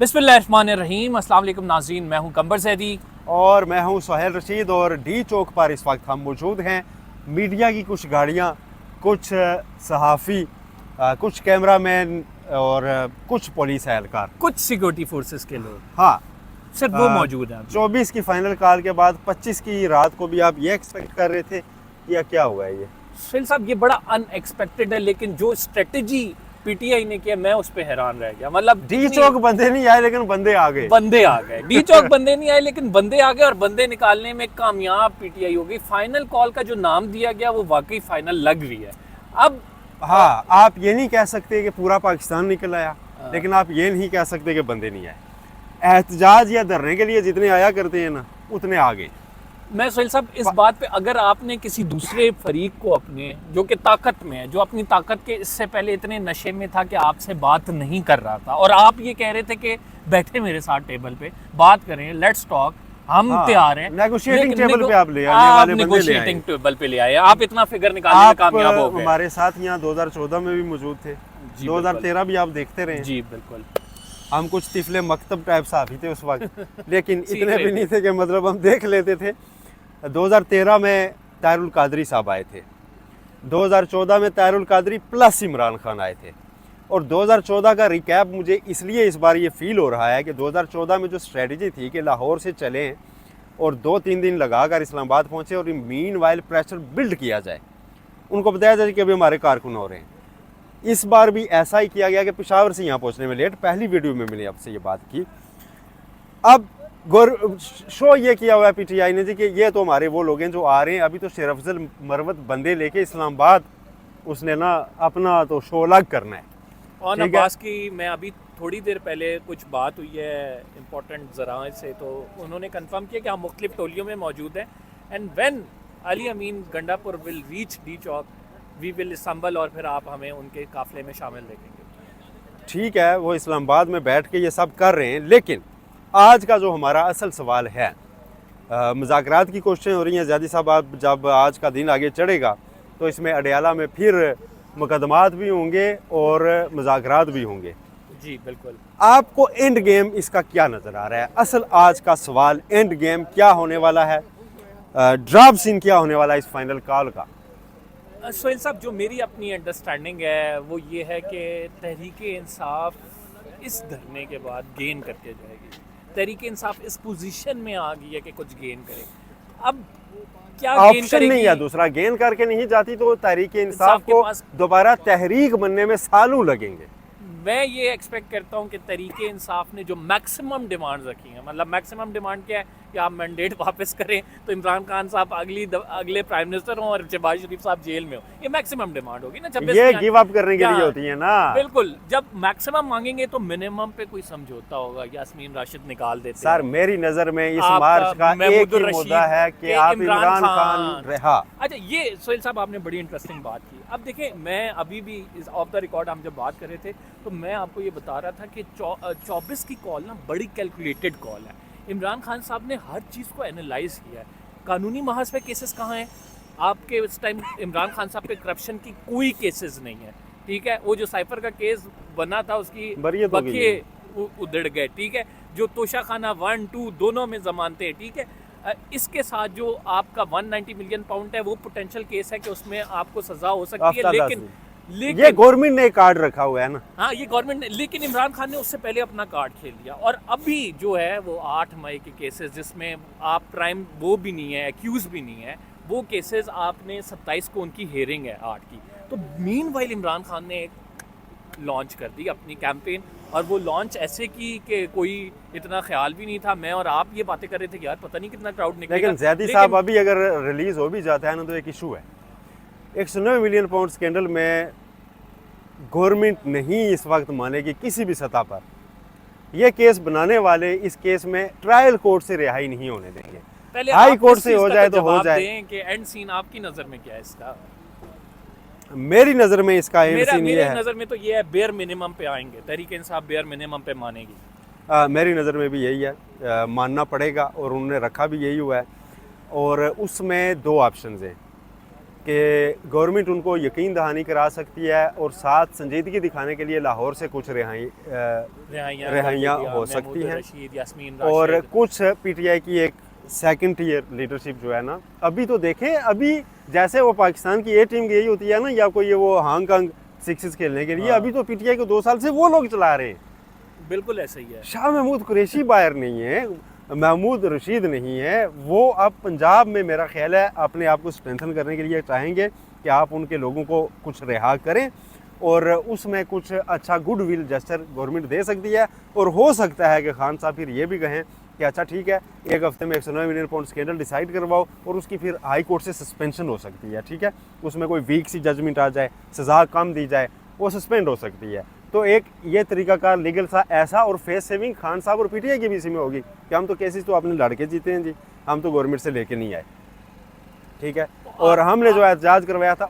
बिस्मिल्लाहिर्रहमानिर्रहीम। अस्सलाम वालेकुम नाज़रीन, मैं हूं कंबर ज़ैदी और मैं हूं सोहेल रशीद और डी चौक पर इस वक्त हम मौजूद हैं। मीडिया की कुछ गाड़ियां, कुछ सहाफ़ी, कुछ कैमरामैन और कुछ पुलिस एहलकार, कुछ सिक्योरिटी फोर्सेस के लोग हाँ, सिर्फ वो मौजूद हैं। 24 की फाइनल कॉल के बाद 25 की रात को भी आप ये एक्सपेक्ट कर रहे थे या क्या हुआ है ये? सुहेल साहब, ये बड़ा अनएक्सपेक्टेड है, लेकिन जो स्ट्रेटजी पीटीआई ने किया, मैं उस पर हैरान रह गया। मतलब डी चौक बंदे नहीं आए लेकिन बंदे आ गए। डी चौक बंदे नहीं आए लेकिन बंदे आ गए, और बंदे निकालने में कामयाब पीटीआई हो गई। फाइनल कॉल का जो नाम दिया गया वो वाकई फाइनल लग रही है। अब हाँ, आप ये नहीं कह सकते कि पूरा पाकिस्तान निकल आया, लेकिन आप ये नहीं कह सकते कि बंदे नहीं आए। एहतजाज या धरने के लिए जितने आया करते हैं ना, उतने आ गए। मैं सोहेल साहब, इस बात पे अगर आपने किसी दूसरे फरीक को, अपने जो कि ताकत में है, जो अपनी ताकत के इससे पहले इतने नशे में था कि आपसे बात नहीं कर रहा था, और आप ये कह रहे थे कि बैठे मेरे साथ टेबल पे बात करें, लेट्स टॉक, हम तैयार हैं। नेगोशिएटिंग टेबल पे आप ले आने वाले बंदे ले आए। टेबल पे ले आए, आप इतना फिगर निकालने में कामयाब हो गए। हमारे साथ यहाँ 2014 में भी मौजूद थे, 2013 भी आप देखते रहे। जी बिल्कुल। हम कुछ तिफले मकतब टाइप साफी थे उस वक्त, लेकिन इतने भी नहीं थे कि मतलब हम देख लेते थे। 2013 में तारुल कादरी साहब आए थे, 2014 में तारुल कादरी प्लस इमरान खान आए थे, और 2014 का रिकैप मुझे इसलिए इस बार ये फील हो रहा है कि 2014 में जो स्ट्रेटजी थी कि लाहौर से चलें और 2-3 दिन लगाकर इस्लामाबाद पहुँचे और मीन वाइल प्रेशर बिल्ड किया जाए, उनको बताया जाए कि अभी हमारे कारकुन हो रहे हैं। इस बार भी ऐसा ही किया गया कि पेशावर से यहाँ पहुँचने में लेट। पहली वीडियो में मैंने आपसे ये बात की। अब शो ये किया हुआ है पीटीआई ने जी कि ये तो हमारे वो लोग हैं जो आ रहे हैं। अभी तो शेर अफजल मरवत बंदे लेके इस्लामाबाद उसने ना अपना तो शो अलग करना है। और अब्बास की मैं अभी थोड़ी देर पहले कुछ बात हुई है इम्पोर्टेंट ज़राए से, तो उन्होंने कंफर्म किया कि हम मुख्तलिफ टोलियों में मौजूद हैं, and when Ali Amin Gandapur will reach D Chowk we will assemble, और फिर आप हमें उनके काफिले में शामिल देखेंगे। ठीक है, वो इस्लामाबाद में बैठ के ये सब कर रहे हैं, लेकिन आज का जो हमारा असल सवाल है, मुज़ाकरात की कोशिशें हो रही हैं। ज़ैदी साहब, आप जब आज का दिन आगे चढ़ेगा तो इसमें अडयाला में फिर मुकदमात भी होंगे और मुज़ाकरात भी होंगे। जी बिल्कुल। आपको एंड गेम इसका क्या नज़र आ रहा है? असल आज का सवाल, एंड गेम क्या होने वाला है, ड्रॉप सीन क्या होने वाला है इस फाइनल कॉल का? सोहेल साहब, जो मेरी अपनी अंडरस्टैंडिंग है वो ये है कि तहरीक इंसाफ इस धरने के बाद गेन करके जाएगी। तहरीक इंसाफ इस पोजीशन में आ गई है कि कुछ गेन करे। अब क्या गेन करेगी? नहीं है दूसरा, गेन करके नहीं जाती तो तहरीक इंसाफ को दोबारा तहरीक बनने में सालों लगेंगे। मैं ये एक्सपेक्ट करता हूँ कि तहरीक इंसाफ ने जो मैक्सिमम डिमांड्स रखी हैं, मतलब मैक्सिमम डिमांड क्या है कि आप मैंडेट वापस करें तो इमरान खान साहब अगले प्राइम मिनिस्टर हों और शहबाज शरीफ साहब जेल में हो, ये मैक्सिमम डिमांड होगी ना। जब ये गिव अप करने के लिए होती है ना। बिल्कुल, जब मैक्सिमम मांगेंगे तो मिनिमम पे कोई समझौता होगा। यास्मीन राशिद निकाल देते सर, मेरी नजर में इस मार्च का एक ही मुद्दा है कि आप इमरान खान रहा। अच्छा, ये सोहेल साहब आपने बड़ी इंटरेस्टिंग बात की। अब देखिए, मैं अभी भी इस ऑफ द रिकॉर्ड हम जब बात कर रहे थे तो मैं आपको ये बता रहा था कि 24 की कॉल ना बड़ी कैलकुलेटेड कॉल है। इमरान खान साहब ने हर चीज़ को एनालाइज किया है। कानूनी महाज पे केसेस कहाँ हैं? आपके इस टाइम इमरान खान साहब पे करप्शन की कोई केसेस नहीं है, ठीक है। वो जो साइफर का केस बना था उसकी बखिए उधड़ गए, ठीक है। जो तोशा खाना 1-2 दोनों में जमानते, ठीक है। इसके साथ जो आपका 190 मिलियन पाउंड है वो पोटेंशियल केस है कि उसमें आपको सजा हो सकती है, लेकिन ये गवर्नमेंट ने कार्ड रखा हुआ है ना। हाँ, ये गवर्नमेंट ने, लेकिन इमरान खान ने उससे पहले अपना कार्ड खेल लिया। और अभी जो है वो 8 मई के केसेस, जिसमें आप प्राइम वो भी नहीं है, एक्यूज भी नहीं है, वो केसेस आपने 27 को उनकी हेयरिंग है 8 की। तो मीनवाइल इमरान खान ने एक लॉन्च कर दी अपनी कैंपेन, और वो लॉन्च ऐसे की कि कोई इतना ख्याल भी नहीं था। मैं और आप ये बातें कर रहे थे कि यार पता नहीं कितना क्राउड निकलेगा, लेकिन ज़ैदी साहब अभी अगर रिलीज हो भी जाता है ना तो एक इशू है। 109 मिलियन पाउंड स्कैंडल में गवर्नमेंट नहीं इस वक्त मानेगी किसी भी सतह पर। ये केस बनाने वाले इस केस में ट्रायल कोर्ट से रिहाई नहीं होने देंगे। पहले हाई कोर्ट से हो जाए तो हो जाए। कि एंड सीन आपकी नज़र में क्या है इसका? मेरी नज़र में इसका एंड सीन ये है, मेरी नज़र में तो ये है, बेयर मिनिमम पे आएंगे, तहरीक इंसाफ बेयर मिनिमम पे मानेगी। मेरी नज़र में भी यही है, मानना पड़ेगा, और उन्होंने रखा भी यही हुआ है। और उसमें 2 ऑप्शंस हैं कि गवर्नमेंट उनको यकीन दहानी करा सकती है और साथ संजीदगी दिखाने के लिए लाहौर से कुछ रिहाइयाँ हो सकती हैं। और कुछ पीटीआई की एक सेकंड टियर लीडरशिप जो है ना, अभी तो देखें, अभी जैसे वो पाकिस्तान की ए टीम गई होती है ना, या कोई वो हांगकांग सिक्सेस खेलने के लिए, अभी तो पीटीआई को 2 साल से वो लोग चला रहे हैं। बिल्कुल ऐसा ही है। शाह महमूद कुरैशी बाहर नहीं है, महमूद रशीद नहीं है, वो अब पंजाब में मेरा ख्याल है अपने आप को स्ट्रेंथन करने के लिए चाहेंगे कि आप उनके लोगों को कुछ रिहा करें और उसमें कुछ अच्छा गुड विल जेस्चर गवर्नमेंट दे सकती है। और हो सकता है कि खान साहब फिर ये भी कहें कि अच्छा ठीक है, 1 हफ्ते में 109 मिलियन पाउंड स्कैंडल डिसाइड करवाओ और उसकी फिर हाई कोर्ट से सस्पेंशन हो सकती है। ठीक है, उसमें कोई वीक सी जजमेंट आ जाए, सज़ा कम दी जाए, वो सस्पेंड हो सकती है। तो एक ये तरीकाकार लीगल सा ऐसा और फेस सेविंग खान साहब और पीटीआई के बीच में होगी कि हम तो केसेस तो अपने लड़के जीते हैं जी, हम तो गवर्नमेंट से लेके नहीं आए। ठीक है, और हमने जो एहतजाज करवाया था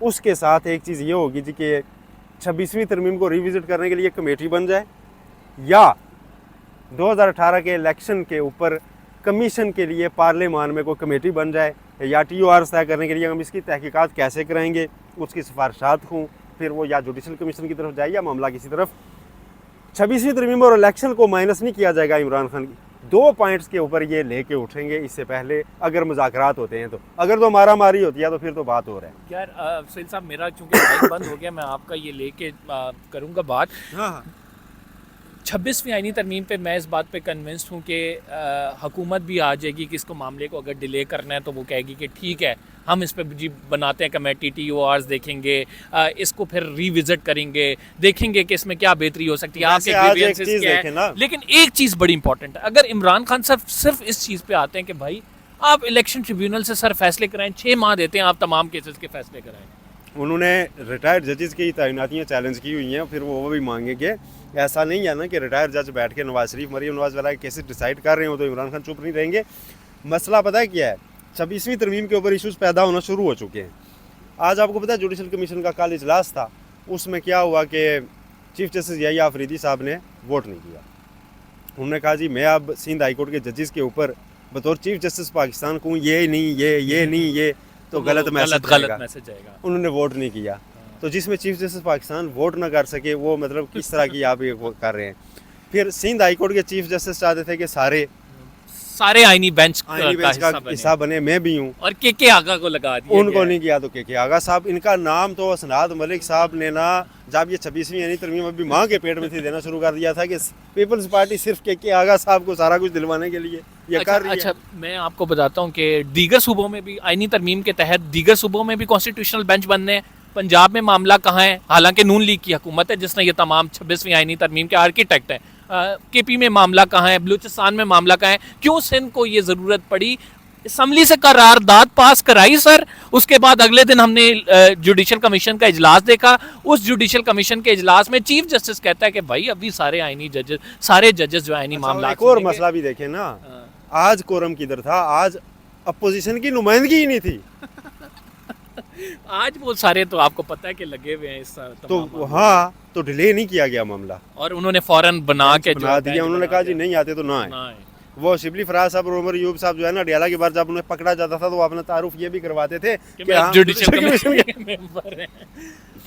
उसके साथ एक चीज़ ये होगी जी कि 26वीं तरमीम को रिविज़िट करने के लिए कमेटी बन जाए, या 2018 के इलेक्शन के ऊपर कमीशन के लिए पार्लियामान में कोई कमेटी बन जाए, या TOR तय करने के लिए हम इसकी तहकीकात कैसे कराएंगे, उसकी सिफारिशात हों, फिर वो या जुडिशल कमीशन की तरफ जाए या मामला किसी तरफ। 26वीं तरमीम और इलेक्शन को माइनस नहीं किया जाएगा इमरान खान की। 2 पॉइंट्स के ऊपर ये लेके उठेंगे इससे पहले, अगर मुज़ाकरात होते हैं तो। अगर तो मारा मारी होती है तो फिर तो बात हो रहा है। यार सैयद साहब, मेरा चूँकि माइक बंद हो गया, मैं आपका ये लेके करूँगा बात। हाँ, 26वीं आईनी तरमीम पे मैं इस बात पे कन्विंस्ड हूँ कि हुकूमत भी आ जाएगी कि इसको मामले को अगर डिले करना है तो वो कहेगी कि ठीक है, हम इस पे जी बनाते हैं कमेटी, TORs देखेंगे, इसको फिर रिविजिट करेंगे, देखेंगे कि इसमें क्या बेहतरी हो सकती है, आपके ग्रीवेंसेस क्या है। लेकिन एक चीज़ बड़ी इंपॉर्टेंट है, अगर इमरान खान साहब सिर्फ इस चीज़ पे आते हैं कि भाई आप इलेक्शन ट्रिब्यूनल से सर फैसले कराएं, 6 माह देते हैं, आप तमाम केसेस के फैसले कराएं। उन्होंने रिटायर्ड जजेस की तैनातियाँ चैलेंज की हुई हैं, फिर वो भी मांगेंगे। ऐसा नहीं है ना कि रिटायर्ड जज बैठ के नवाज शरीफ, मरीम नवाज वाला के केसेस डिसाइड कर रहे हो तो इमरान खान चुप नहीं रहेंगे। मसला पता है क्या है, 26वीं तरमीम के ऊपर इशूज़ पैदा होना शुरू हो चुके हैं। आज आपको पता है जुडिशल कमीशन का कल इजलास था, उसमें क्या हुआ कि चीफ जस्टिस याहिया अफरीदी साहब ने वोट नहीं किया। उन्होंने कहा जी मैं अब सिंध हाई कोर्ट के जजेस के ऊपर बतौर चीफ जस्टिस पाकिस्तान को ये नहीं ये तो गलत मैसेज आएगा। उन्होंने वोट नहीं किया। तो जिसमें चीफ जस्टिस पाकिस्तान वोट ना कर सके, वो मतलब किस तरह की आप ये कर रहे हैं। फिर सिंध हाई कोर्ट के चीफ जस्टिस चाहते थे कि सारे आईनी बेंच का हिस्सा बने, मैं भी हूँ, और के आगा को लगा दिया, उनको नहीं किया। तो के आगा साहब, इनका नाम तो असनाद मलिक साहब ने ना, जब ये 26वीं यानी तरमीम अभी माँ के पेट में थी, देना शुरू कर दिया था कि पीपल्स पार्टी सिर्फ के आगा साहब को सारा कुछ दिलवाने के लिए ये कर रही है। अच्छा, मैं आपको बताता हूँ कि दीगर सूबों में भी आईनी तरमीम के तहत दीगर सूबों में भी कॉन्स्टिट्यूशनल बेंच बनने हैं। पंजाब में मामला कहाँ है, हालांकि नून लीग की हुकूमत है जिसने ये तमाम 26वीं आईनी तरमीम के आर्किटेक्ट है। KP में मामला कहाँ है, बलूचिस्तान में मामला कहाँ है, क्यों सिंध को ये ज़रूरत पड़ी? असम्बली से करारदाद पास कराई सर, उसके बाद अगले दिन हमने जुडिशल कमीशन का इजलास देखा। उस जुडिशल कमीशन के इजलास में चीफ जस्टिस कहता है कि भाई अभी सारे जजेस जो आईनी मामला। एक और मसला भी देखें ना, आज कोरम किधर था, आज अपोजिशन की नुमाइंदगी ही नहीं थी। आज वो सारे तो आपको पता है कि लगे हुए हैं इस तो हाँ, तो डिले नहीं किया गया मामला, और उन्होंने फौरन बना दिया। उन्होंने कहा जी नहीं आते तो ना आए। वो शिबली फराज साहब और उमर यूब साहब जो है ना, डियाला की बार जब उन्हें पकड़ा जाता था तो वो अपना तारुफ ये भी करवाते थे कि जुडिशल कमीशन के मेंबर हैं।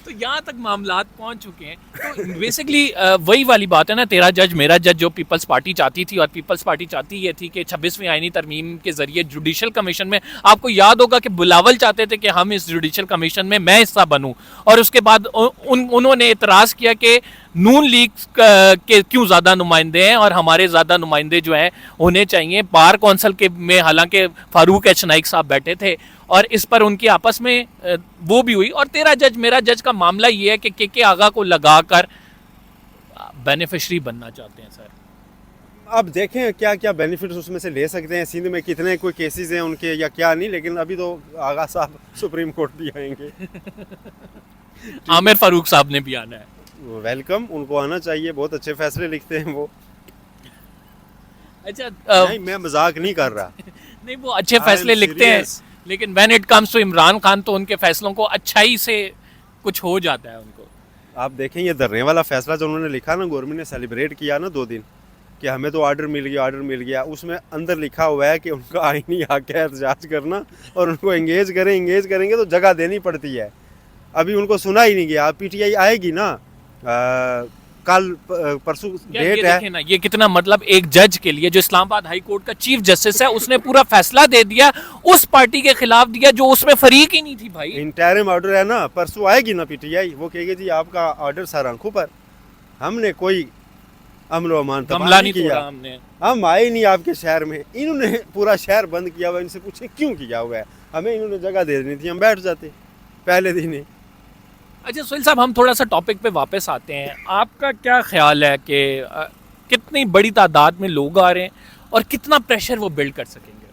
तो यहाँ तक मामलात पहुँच चुके हैं। तो बेसिकली वही वाली बात है ना, तेरा जज मेरा जज, जो पीपल्स पार्टी चाहती थी, और पीपल्स पार्टी चाहती ये थी कि 26वीं आईनी तरमीम के जरिए जुडिशल कमीशन में, आपको याद होगा कि बुलावल चाहते थे कि हम इस जुडिशल कमीशन में मैं हिस्सा बनूं, और उसके बाद उन्होंने एतराज़ किया कि नून लीग के क्यों ज़्यादा नुमाइंदे हैं और हमारे ज़्यादा नुमाइंदे जो हैं होने चाहिए। बार कौंसिल के में हालांकि फारूक एच नाइक साहब बैठे थे, और इस पर उनकी आपस में वो भी हुई। और तेरा जज मेरा जज का मामला ये है कि के आगा को लगाकर बेनिफिशरी बनना चाहते हैं सर। अब देखें क्या क्या बेनिफिट्स उसमें से ले सकते हैं, सिंध में कितने कोई केसेस हैं उनके या क्या नहीं, लेकिन अभी तो आगा साहब सुप्रीम कोर्ट भी आएंगे। आमिर फारूक साहब ने भी आना है, वेलकम, उनको आना चाहिए, बहुत अच्छे फैसले लिखते हैं वो। अच्छा, नहीं मैं मजाक नहीं कर रहा। नहीं, वो अच्छे फैसले लिखते हैं, लेकिन when it comes to Imran Khan तो उनके फैसलों को अच्छाई से कुछ हो जाता है उनको। आप देखें ये धरने वाला फैसला जो उन्होंने लिखा ना, गवर्नमेंट ने सेलिब्रेट किया ना 2 दिन, कि हमें तो ऑर्डर मिल गया, उसमें अंदर लिखा हुआ है कि उनका आईनी हक है एहतजाज करना और उनको एंगेज करेंगे तो जगह देनी पड़ती है। अभी उनको सुना ही नहीं गया। पीटीआई आएगी ना, कल परसों ये डेट है। देखें ना, ये कितना मतलब एक जज के लिए जो इस्लामाबाद हाई कोर्ट का चीफ जस्टिस है, उसने पूरा फैसला दे दिया उस पार्टी के खिलाफ दिया जो उसमें फरीक ही नहीं थी भाई। इंटरिम ऑर्डर है ना, परसों आएगी ना पीटीआई, वो कहेगी जी आपका ऑर्डर सर आंखों पर, हमने कोई अमलो अमान गमला नहीं किया, तोड़ा हमने, हम आए नहीं आपके शहर में। इन्होंने पूरा शहर बंद किया हुआ, इनसे पूछे क्यों किया हुआ है, हमें इन्होंने जगह दे देनी थी, हम बैठ जाते पहले दिन ही। अच्छा सोहेल साहब, हम थोड़ा सा टॉपिक पे वापस आते हैं। आपका क्या ख्याल है कि कितनी बड़ी तादाद में लोग आ रहे हैं और कितना प्रेशर वो बिल्ड कर सकेंगे?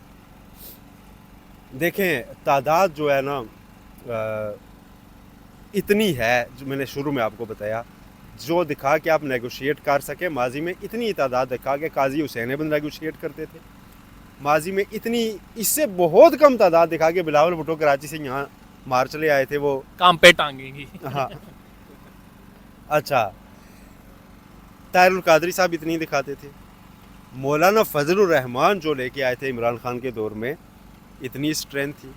देखें, तादाद जो है ना इतनी है, जो मैंने शुरू में आपको बताया, जो दिखा कि आप नेगोशिएट कर सके। माजी में इतनी तादाद दिखा कि काजी हुसैन इब्न नेगोशिएट करते थे। माजी में इतनी, इससे बहुत कम तादाद दिखा के बिलावल भुट्टो कराची से यहाँ मार चले आए थे, वो काम पे टांगेंगी। हाँ अच्छा, ताहिरुल कादरी साहब इतनी दिखाते थे। मौलाना फजलुर रहमान जो लेके आए थे इमरान खान के दौर में, इतनी स्ट्रेंथ थी।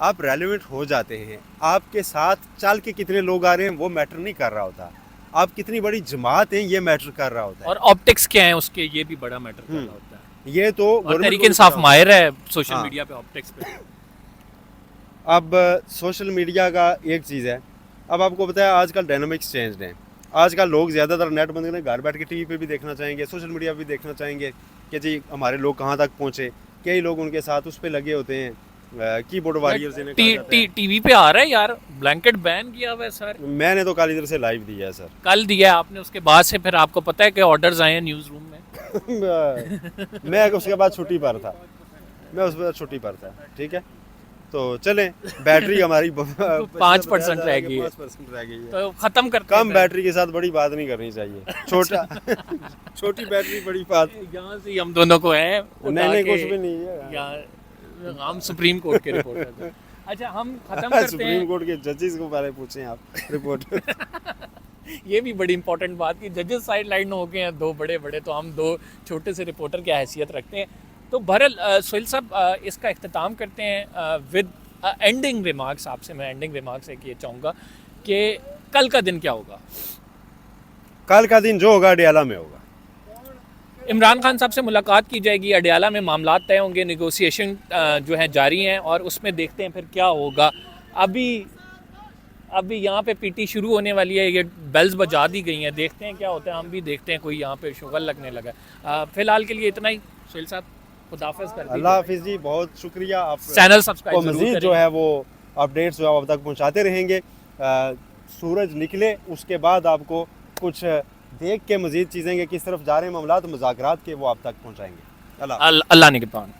आप रेलेवेंट हो जाते हैं, आपके साथ चल के कितने लोग आ रहे हैं वो मैटर नहीं कर रहा होता, आप कितनी बड़ी जमात हैं ये मैटर कर रहा होता है। और ऑप्टिक्स क्या है उसके, ये भी बड़ा मैटर कर रहा होता है। ये तो और तहरीक इंसाफ माहिर है सोशल हाँ। मीडिया पे ऑप्टिक्स पे। अब सोशल मीडिया का एक चीज़ है, अब आपको पता है आजकल डायनामिक्स चेंज हैं। आजकल लोग ज़्यादातर नेट बंद करके घर बैठ के टीवी पे भी देखना चाहेंगे, सोशल मीडिया पे भी देखना चाहेंगे कि जी हमारे लोग कहाँ तक पहुँचे। कई लोग उनके साथ उस पर लगे होते हैं, कीबोर्ड वॉरियर्स जिन्हें कहा जाता है। टीवी पे आ रहा है यार, ब्लैंकेट बैन किया हुआ है सर। मैंने तो कल इधर से लाइव दिया है सर। कल दिया है आपने, उसके बाद से फिर आपको पता है कि ऑर्डर्स आए हैं न्यूज़ रूम में। मैं उसके बाद छुट्टी पर था, ठीक है। तो चलें, बैटरी हमारी 5% रह गई है। 5% रह गई है। तो खत्म करते कम हैं। बैटरी के साथ बड़ी बात नहीं करनी चाहिए। छोटी बैटरी बड़ी बात। यहाँ से हम दोनों को है नहीं कुछ भी नहीं है यहाँ, हम सुप्रीम कोर्ट के रिपोर्टर हैं। अच्छा हम खत्म करते सुप्रीम हैं। कोर्ट के जजेस को पहले पूछें आप, रिपोर्टर। ये भी बड़ी इंपॉर्टेंट बात कि जजेस साइड लाइन हो गए हैं, दो बड़े बड़े, तो हम दो छोटे से रिपोर्टर की हैसियत रखते हैं। तो बहरहाल सोहेल साहब, इसका इख्तिताम करते हैं विद एंडिंग रिमार्क्स। आपसे मैं एंडिंग रिमार्क्स एक ये चाहूँगा कि कल का दिन क्या होगा? कल का दिन जो होगा अडियाला में होगा। इमरान खान साहब से मुलाकात की जाएगी, अडियाला में मामला तय होंगे, नेगोशिएशन जो है जारी हैं और उसमें देखते हैं फिर क्या होगा। अभी यहाँ पे पीटी शुरू होने वाली है, ये बेल्स बजा दी गई हैं, देखते हैं क्या होता है। हम भी देखते हैं कोई यहाँ पे शुगल लगने लगा है। फिलहाल के लिए इतना ही सोहेल साहब, खुदाफिज कर दीजिए। अल्लाह हाफिज़ जी, बहुत शुक्रिया। आप चैनल सब्सक्राइब को मज़ीद जो है वो अपडेट्स जो है अब तक पहुँचाते रहेंगे। सूरज निकले उसके बाद आपको कुछ देख के मज़ीद चीज़ें कि किस तरफ जा रहे हैं मामला, तो मुज़ाकरात के वो आप तक पहुँचाएंगे। अल्लाह निगहबान।